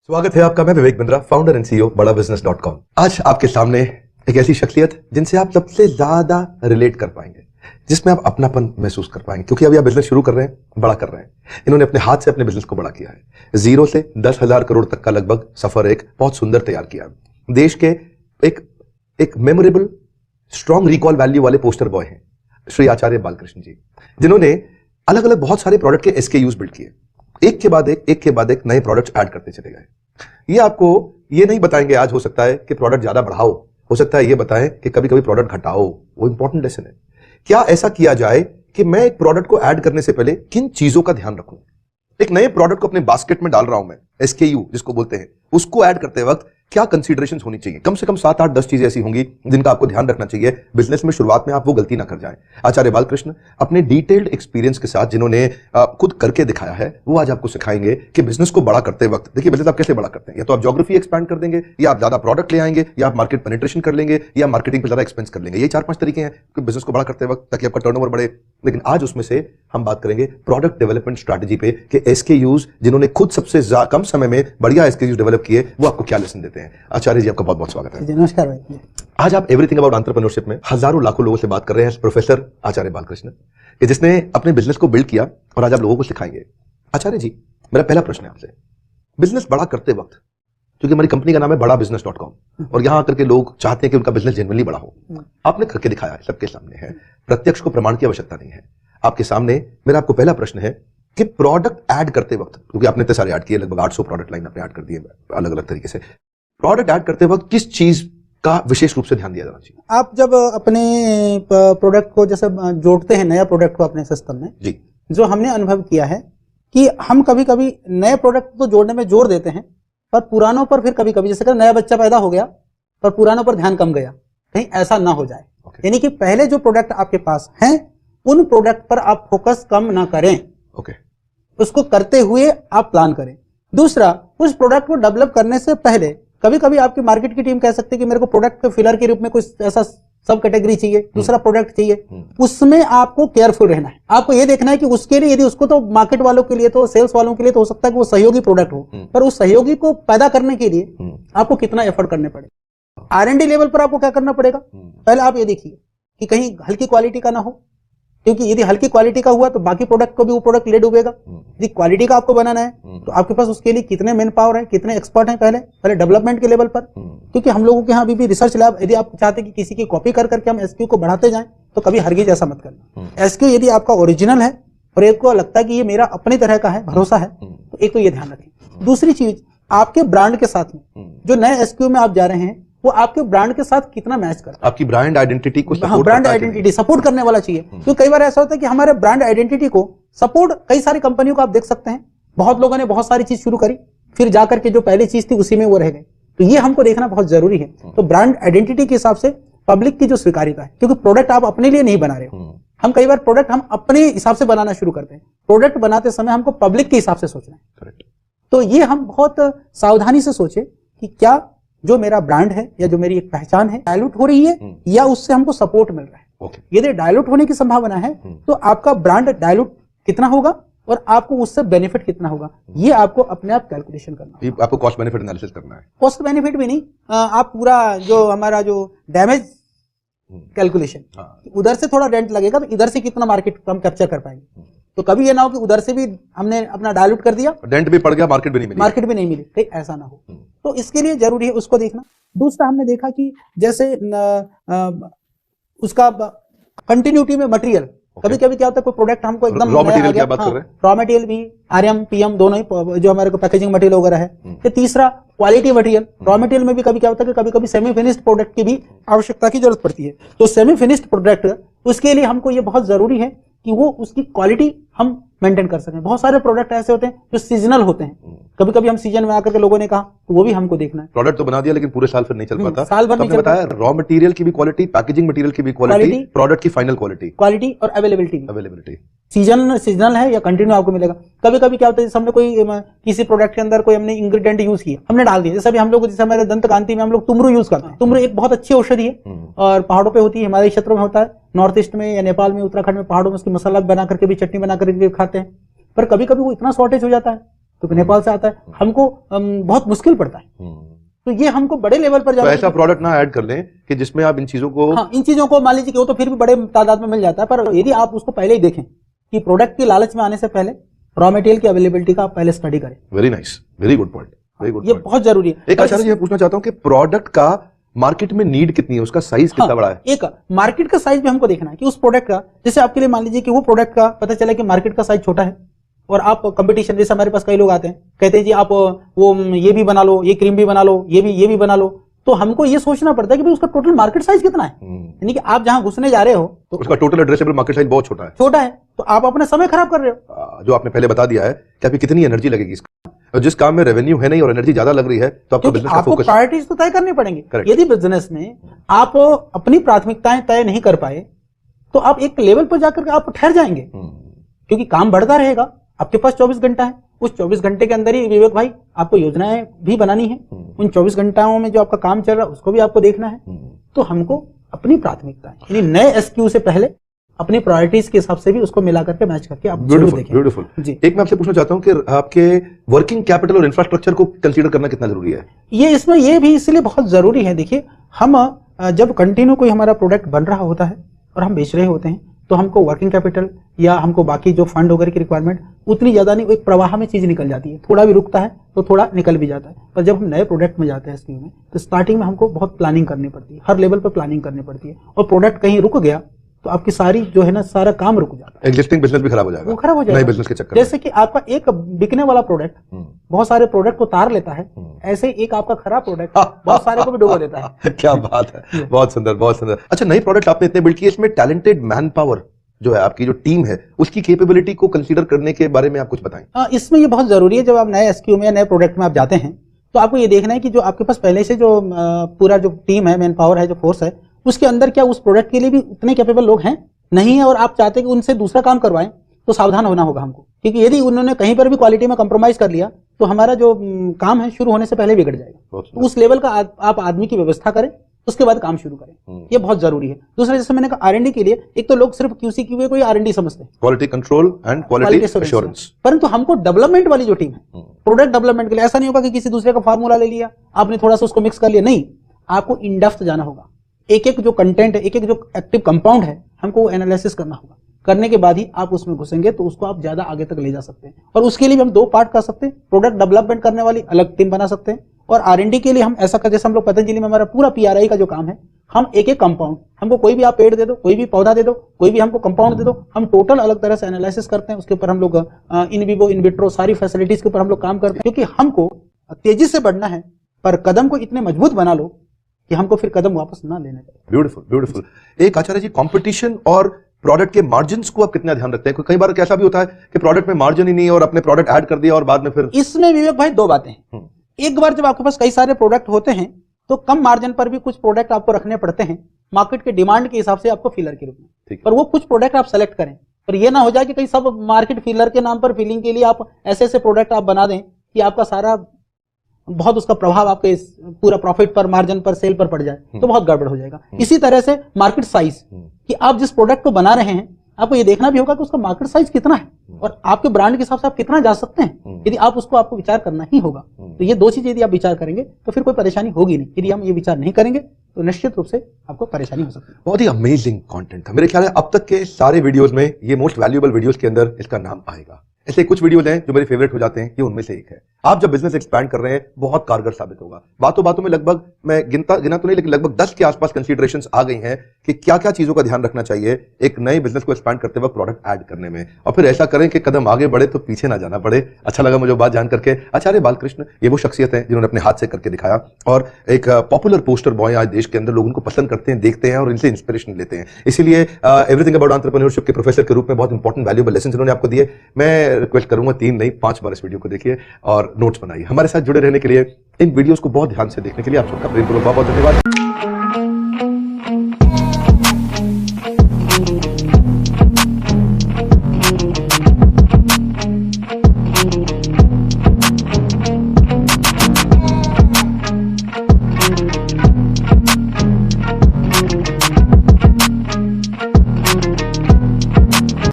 स्वागत है आपका। मैं Vivek Bindra, founder and CEO बड़ाबिजनेस.com। आज आपके सामने एक ऐसी शख्सियत जिनसे आप सबसे ज्यादा रिलेट कर पाएंगे, जिसमें आप अपनापन महसूस कर पाएंगे, क्योंकि अभी आप बिजनेस शुरू कर रहे हैं, बड़ा कर रहे हैं। इन्होंने अपने हाथ से अपने बिजनेस को बड़ा किया है। 0 से 10,000 करोड़ तक का लगभग सफर एक बहुत सुंदर तैयार किया। देश के एक मेमोरेबल स्ट्रॉन्ग रिकॉल वैल्यू वाले पोस्टर बॉय हैं श्री आचार्य बालकृष्ण जी, जिन्होंने अलग अलग बहुत सारे प्रोडक्ट के SKUs बिल्ड किए। एक के बाद एक नए प्रोडक्ट्स ऐड करते चले गए। ये आपको ये नहीं बताएंगे आज हो सकता है कि प्रोडक्ट ज्यादा बढ़ाओ, हो सकता है ये बताएं कि कभी कभी प्रोडक्ट घटाओ। वो इंपॉर्टेंट लेसन है। क्या ऐसा किया जाए कि मैं एक प्रोडक्ट को ऐड करने से पहले किन चीजों का ध्यान रखूं। एक नए प्रोडक्ट को अपने बास्केट में डाल रहा हूं मैं, SKU जिसको बोलते हैं, उसको ऐड करते वक्त क्या कंसीडरेशंस होनी चाहिए। कम से कम 7, 8, 10 चीजें ऐसी होंगी जिनका आपको ध्यान रखना चाहिए बिजनेस में। शुरुआत में आप वो गलती ना कर जाएं। आचार्य बालकृष्ण अपने डिटेल्ड एक्सपीरियंस के साथ, जिन्होंने खुद करके दिखाया है, वो आज आपको सिखाएंगे कि बिजनेस को बड़ा करते वक्त, देखिए बिजनेस आप कैसे बड़ा करते हैं। या तो आप ज्योग्राफी एक्सपैंड कर देंगे, या आप ज्यादा प्रोडक्ट ले आएंगे, या आप मार्केट पेनिट्रेशन कर लेंगे, या मार्केटिंग पर ज्यादा एक्सपेंस कर लेंगे। ये 4-5 तरीके हैं कि बिजनेस को बड़ा करते वक्त, ताकि आपका टर्नओवर बढ़े। लेकिन आज उसमें से हम बात करेंगे प्रोडक्ट डेवलपमेंट स्ट्रैटेजी पे कि SKUs जिन्होंने खुद सबसे कम समय में बढ़िया SKUs डेवलप किए, वो आपको क्या लेसन देते हैं। आचार्य जी, आपका बहुत बहुत स्वागत है। नमस्कार भाई। आज आप एवरीथिंग अबाउट एंटरप्रेन्योरशिप में हजारों लाखों लोगों से बात कर रहे हैं। प्रोफेसर आचार्य बालकृष्ण, कि जिसने अपने बिजनेस को बिल्ड किया और आज आप लोगों को सिखाएंगे। आचार्य जी, मेरा पहला प्रश्न है आपसे, बिजनेस बड़ा करते वक्त, क्योंकि हमारी कंपनी का नाम है बड़ाबिजनेस.com और यहां आकर के लोग चाहते हैं कि उनका बिजनेस जेन्युइनली बड़ा हो। आपने करके दिखाया है, सबके सामने है, प्रत्यक्ष को प्रमाण की आवश्यकता नहीं है। आपके सामने मेरा आपको पहला प्रश्न है कि प्रोडक्ट ऐड करते वक्त, क्योंकि आपने इतने सारे ऐड किए, लगभग 800 प्रोडक्ट लाइन आपने ऐड कर दिए अलग अलग तरीके से, प्रोडक्ट ऐड करते वक्त किस चीज का विशेष रूप से ध्यान दिया जाना चाहिए। आप जब अपने प्रोडक्ट को जैसे जोड़ते हैं, नया प्रोडक्ट को अपने सिस्टम में जी, जो हमने अनुभव किया है कि हम कभी कभी नए प्रोडक्ट को जोड़ने में जोर देते हैं, पर पुरानों पर फिर कभी कभी, जैसे नया बच्चा पैदा हो गया पर पुरानों पर ध्यान कम गया, कहीं ऐसा ना हो जाए। यानी कि पहले जो प्रोडक्ट आपके पास हैं, उन प्रोडक्ट पर आप फोकस कम ना करें। उसको करते हुए आप प्लान करें। दूसरा, उस प्रोडक्ट को डेवलप करने से पहले कभी कभी आपकी मार्केट की टीम कह सकती है कि मेरे को प्रोडक्ट के फिलर के रूप में कुछ ऐसा सब कैटेगरी चाहिए, दूसरा प्रोडक्ट चाहिए। उसमें आपको केयरफुल रहना है। आपको ये देखना है कि उसके लिए, यदि उसको तो मार्केट वालों के लिए, तो सेल्स वालों के लिए तो हो सकता है कि वो सहयोगी प्रोडक्ट हो, पर उस सहयोगी को पैदा करने के लिए आपको कितना एफर्ट करने पड़ेगा। R&D लेवल पर आपको क्या करना पड़ेगा, पहले आप ये देखिए कि कहीं हल्की क्वालिटी का ना हो, क्योंकि यदि हल्की क्वालिटी का हुआ तो बाकी प्रोडक्ट को भी वो प्रोडक्ट ले डूबेगा। यदि क्वालिटी का आपको बनाना है तो आपके पास उसके लिए कितने मैन पावर है, कितने एक्सपर्ट हैं पहले डेवलपमेंट के लेवल पर। क्योंकि हम लोगों के यहाँ अभी भी रिसर्च लैब, यदि आप चाहते हैं कि किसी की कॉपी कर करके हम SKU को बढ़ाते जाएं, तो कभी हरगिज ऐसा मत करना। SKU यदि आपका ओरिजिनल है और एक को लगता है कि ये मेरा अपनी तरह का है, भरोसा है, तो एक तो ये ध्यान रखें। दूसरी चीज, आपके ब्रांड के साथ में जो नए SKU में आप जा रहे हैं, वो आपके ब्रांड के साथ कितना मैच करता है। आपकी ब्रांड आइडेंटिटी को सपोर्ट, ब्रांड आइडेंटिटी सपोर्ट करने वाला चाहिए। क्योंकि कई बार ऐसा होता है कि हमारे ब्रांड आइडेंटिटी को सपोर्ट, कई सारी कंपनियों को आप देख सकते हैं, बहुत लोगों ने बहुत सारी चीज शुरू करी, फिर जाकर के जो पहली चीज थी उसी में वो रह गए। तो ये हमको देखना बहुत जरूरी है। तो ब्रांड आइडेंटिटी के हिसाब से पब्लिक की जो स्वीकार्यता है, क्योंकि प्रोडक्ट आप अपने लिए नहीं बना रहे हो। हम कई बार प्रोडक्ट हम अपने हिसाब से बनाना शुरू करते हैं। प्रोडक्ट बनाते समय हमको पब्लिक के हिसाब से सोचना है। तो ये हम बहुत सावधानी से सोचे कि क्या जो मेरा ब्रांड है या जो मेरी एक पहचान है डायलूट हो रही है या उससे हमको सपोर्ट मिल रहा है। यदि डायलूट होने की संभावना है तो आपका ब्रांड डायलूट कितना होगा और आपको उससे बेनिफिट कितना होगा, ये आपको अपने आप कैलकुलेशन करना है। आपको कॉस्ट बेनिफिट एनालिसिस करना है। कॉस्ट बेनिफिट भी नहीं, आप पूरा जो हमारा जो डैमेज कैलकुलेशन, उधर से थोड़ा रेंट लगेगा तो इधर से कितना मार्केट हम कैप्चर कर पाएंगे। तो कभी ये ना हो कि उधर से भी हमने अपना डायलूट कर दिया, डेंट भी पड़ गया, मार्केट भी नहीं मिली, कहीं ऐसा ना हो। तो इसके लिए जरूरी है उसको देखना। दूसरा, हमने देखा कि जैसे उसका कंटिन्यूटी में मटेरियल, कभी कभी क्या होता है कोई प्रोडक्ट हमको एकदम रॉ मटेरियल की बात कर रहे हैं, रॉ मटेरियल भी RM PM दोनों ही जो हमारे को पैकेजिंग मटेरियल वगैरह है। तीसरा, क्वालिटी मटेरियल। रॉ मटेरियल में भी कभी क्या होता है कि कभी कभी सेमी फिनिश्ड प्रोडक्ट की भी आवश्यकता की जरूरत पड़ती है। तो सेमी फिनिश्ड प्रोडक्ट, उसके लिए हमको ये बहुत जरूरी है कि वो उसकी क्वालिटी हम मेंटेन कर सकें। बहुत सारे प्रोडक्ट ऐसे होते हैं जो सीजनल होते हैं, कभी कभी हम सीजन में आकर के लोगों ने कहा, तो वो भी हमको देखना है। प्रोडक्ट तो बना दिया लेकिन पूरे साल फिर नहीं चल पाता। साल भर नहीं चल बताया, रॉ मटेरियल की भी क्वालिटी, पैकेजिंग मटेरियल की भी क्वालिटी, प्रोडक्ट की फाइनल क्वालिटी और अवेलेबिलिटी। सीजनल है या कंटिन्यू आपको मिलेगा। कभी कभी क्या होता है, जैसे हमने कोई किसी प्रोडक्ट के अंदर कोई हमने इंग्रेडिएंट यूज किया, हमने डाल दिया। जैसे अभी हम लोग, जैसे हमारे दंत कांति में हम लोग तुमरू यूज करते हैं। तुमरू एक बहुत अच्छी औषधि है और पहाड़ों पे होती है, हिमालयी क्षेत्रों में होता है, नॉर्थ ईस्ट में या नेपाल में, उत्तराखंड में पहाड़ों में उसकी मसाला बना करके भी, चटनी बना करके भी खाते हैं। पर कभी कभी वो इतना शॉर्टेज हो जाता है क्योंकि नेपाल से आता है, हमको बहुत मुश्किल पड़ता है। तो ये हमको बड़े लेवल पर तो ऐसा प्रोडक्ट ना ऐड कर लें कि जिसमें आप इन चीजों को, हाँ, इन चीजों को मान लीजिए कि वो तो फिर भी बड़े तादाद में मिल जाता है, पर यदि आप उसको पहले ही देखें कि प्रोडक्ट की लालच में आने से पहले रॉ मटेरियल की अवेलेबिलिटी का आप पहले स्टडी करें। Very nice, very good point, very good. ये बहुत जरूरी है। एक आचार्य जी मैं पूछना चाहता हूं कि प्रोडक्ट का मार्केट में नीड कितनी है, उसका साइज कितना बड़ा है? एक मार्केट का साइज भी हमको देखना है कि उस प्रोडक्ट का, जैसे आपके लिए मान लीजिए कि वो प्रोडक्ट का पता चला कि मार्केट का साइज छोटा है और आप कंपटीशन, जैसे हमारे पास कई लोग आते हैं कहते हैं जी आप वो ये भी बना लो, ये क्रीम भी बना लो, ये भी बना लो, तो हमको ये सोचना पड़ता है कि भाई उसका टोटल मार्केट साइज कितना है। यानी कि आप जहां घुसने जा रहे हो तो उसका टोटल एड्रेसेबल मार्केट साइज बहुत छोटा है, तो आप अपना समय खराब कर रहे हो। जो आपने पहले बता दिया है कि आपकी कितनी एनर्जी लगेगी इसका, और जिस काम में रेवेन्यू है नहीं और एनर्जी ज्यादा लग रही है तो आपका बिजनेस का फोकस, प्रायोरिटीज तो तय करनी पड़ेंगे। यदि बिजनेस में आप अपनी प्राथमिकताएं तय नहीं कर पाए तो आप एक लेवल पर जाकर आप ठहर जाएंगे, क्योंकि काम बढ़ता रहेगा। आपके पास 24 घंटा है, उस 24 घंटे के अंदर ही विवेक भाई आपको योजनाएं भी बनानी है, उन 24 घंटाओं में जो आपका काम चल रहा है उसको भी आपको देखना है। तो हमको अपनी प्राथमिकताएं, यानी नए एसक्यू से पहले अपनी प्रायोरिटीज के हिसाब से भी उसको मिला करके मैच करके आप ब्यूटीफुल, ब्यूटीफुल जी। एक मैं आपसे पूछना चाहता हूं कि आपके वर्किंग कैपिटल और इंफ्रास्ट्रक्चर को कंसीडर करना कितना जरूरी है? ये इसमें ये भी इसलिए बहुत जरूरी है। देखिए, हम जब कंटिन्यू कोई हमारा प्रोडक्ट बन रहा होता है और हम बेच रहे होते हैं तो हमको वर्किंग कैपिटल या हमको बाकी जो फंड वगैरह की रिक्वायरमेंट उतनी ज्यादा नहीं, एक प्रवाह में चीज निकल जाती है, थोड़ा भी रुकता है तो थोड़ा निकल भी जाता है। पर जब हम नए प्रोडक्ट में जाते हैं स्कीम में तो स्टार्टिंग में हमको बहुत प्लानिंग करनी पड़ती है, हर लेवल पर प्लानिंग करनी पड़ती है, और प्रोडक्ट कहीं रुक गया तो आपकी सारी जो है ना सारा काम रुक जाता है, एग्जिस्टिंग बिजनेस भी खराब हो जाएगा, वो खराब हो जाएगा नए बिजनेस के चक्कर। जैसे कि आपका एक बिकने वाला प्रोडक्ट बहुत सारे प्रोडक्ट को तार लेता है, ऐसे एक आपका खराब प्रोडक्ट बहुत सारे को भी डुबो देता है। क्या बात है, बहुत सुंदर, बहुत सुंदर। अच्छा, नई प्रोडक्ट आपने इतने बिल्ड किए, इसमें टैलेंटेड मैन पावर जो है, आपकी जो टीम है उसकी कैपेबिलिटी को कंसीडर करने के बारे में आप कुछ बताएं। इसमें ये बहुत जरूरी है, जब आप नए एसक्यू में या नए प्रोडक्ट में आप जाते हैं तो आपको ये देखना है कि जो आपके पास पहले से जो पूरा जो टीम है, मैन पावर है, जो फोर्स है, उसके अंदर क्या उस प्रोडक्ट के लिए भी उतने कैपेबल लोग हैं, नहीं है, और आप चाहते हैं कि उनसे दूसरा काम करवाएं, तो सावधान होना होगा हमको, क्योंकि यदि उन्होंने कहीं पर भी क्वालिटी में कंप्रोमाइज कर लिया तो हमारा जो काम है शुरू होने से पहले बिगड़ जाएगा। तो उस लेवल का आप आदमी की व्यवस्था करें, उसके बाद काम शुरू करें, ये बहुत जरूरी है। दूसरा, जैसे मैंने कहा आर&डी के लिए, एक तो लोग सिर्फ क्यूसी क्यूए को ही आर&डी समझते हैं, quality control and quality assurance, परंतु हमको डेवलपमेंट वाली जो टीम है, प्रोडक्ट डेवलपमेंट के लिए ऐसा नहीं होगा कि किसी दूसरे का फार्मूला ले लिया आपने, थोड़ा सा उसको मिक्स कर लिया, नहीं, आपको इन डेप्थ जाना होगा, एक एक जो कंटेंट है, एक एक जो एक्टिव कंपाउंड है, हमको वो एनालिसिस करना होगा। करने के बाद ही आप उसमें घुसेंगे तो उसको आप ज्यादा आगे तक ले जा सकते हैं, और उसके लिए भी हम दो पार्ट कर सकते हैं, प्रोडक्ट डेवलपमेंट करने वाली अलग टीम बना सकते हैं, और आर&डी के लिए हम ऐसा कर, जैसे हम लोग पतंजलि में हमारा पूरा पीआरआई का जो काम है, हम एक एक कंपाउंड, हमको कोई भी आप पेड़ दे दो, कोई भी पौधा दे दो, कोई भी हमको कंपाउंड दे दो, हम टोटल अलग तरह से एनालिसिस करते हैं, उसके ऊपर हम लोग इन विवो इन विट्रो सारी फैसिलिटीज के ऊपर हम लोग काम करते हैं, क्योंकि हमको तेजी से बढ़ना है, पर कदम को इतने मजबूत बना लो कि हमको फिर कदम वापस ना लेने पड़े। Beautiful, beautiful. एक आचार्य जी, कंपटीशन और प्रोडक्ट के मार्जिन्स को आप कितना ध्यान रखते हैं? कई बार कैसा भी होता है कि प्रोडक्ट में मार्जिन ही नहीं और अपने प्रोडक्ट ऐड कर दिया और बाद में फिर। इसमें विवेक भाई दो बातें हैं। एक बार जब आपके पास कई सारे प्रोडक्ट होते हैं तो कम मार्जिन पर भी कुछ प्रोडक्ट आपको रखने पड़ते हैं, मार्केट के डिमांड के हिसाब से आपको फिलर के रूप में, पर वो कुछ प्रोडक्ट आप सेलेक्ट करें, पर ये ना हो जाए कि कहीं सब मार्केट फिलर के नाम पर फिलिंग के लिए आप ऐसे ऐसे प्रोडक्ट आप बना दें कि आपका सारा बहुत उसका प्रभाव आपके पूरा प्रॉफिट पर, मार्जिन पर, सेल पर पड़ जाए, तो बहुत गड़बड़ हो जाएगा। इसी तरह से मार्केट साइज, कि आप जिस प्रोडक्ट को बना रहे हैं आपको ये देखना भी होगा कि उसका मार्केट साइज कितना है और आपके ब्रांड के हिसाब से आप कितना जा सकते हैं। यदि आप उसको आपको विचार करना ही होगा, तो ये दो चीजें यदि आप विचार करेंगे तो फिर कोई परेशानी होगी नहीं। यदि हम ये विचार नहीं करेंगे तो निश्चित रूप से आपको परेशानी हो सकती है। बहुत ही अमेजिंग कंटेंट था, मेरे ख्याल है अब तक के सारे वीडियोस में ये मोस्ट वैल्यूएबल वीडियोस के अंदर इसका नाम आएगा। ऐसे कुछ वीडियोस हैं जो मेरे फेवरेट हो जाते हैं, ये उनमें से एक है। आप जब बिजनेस एक्सपैंड कर रहे हैं बहुत कारगर साबित होगा। बातों बातों में लगभग, मैं गिना तो नहीं, लेकिन लगभग 10 के आसपास कंसीडरेशंस आ गई हैं कि क्या क्या चीजों का ध्यान रखना चाहिए एक नए बिजनेस को एक्सपैंड करते वक्त प्रोडक्ट ऐड करने में, और फिर ऐसा करें कि कदम आगे बढ़े तो पीछे ना जाना पड़े। अच्छा लगा मुझे बात जान करके। आचार्य बालकृष्ण ये वो शख्सियत है जिन्होंने अपने हाथ से करके दिखाया और एक पॉपुलर पोस्टर बॉय आज देश के अंदर लोग उनको पसंद करते हैं, देखते हैं और इनसे इंस्पिरेशन लेते हैं। इसीलिए एवरीथिंग अबाउट एंटरप्रेन्योरशिप के प्रोफेसर के रूप में बहुत इंपॉर्टेंट वैल्यूएबल लेसन जिन्होंने आपको दिए। मैं रिक्वेस्ट करूंगा 3 नहीं 5 बार इस वीडियो को देखिए और नोट्स बनाइए। हमारे साथ जुड़े रहने के लिए, इन वीडियोस को बहुत ध्यान से देखने के लिए आप सबका प्रेमपूर्वक बहुत बहुत धन्यवाद।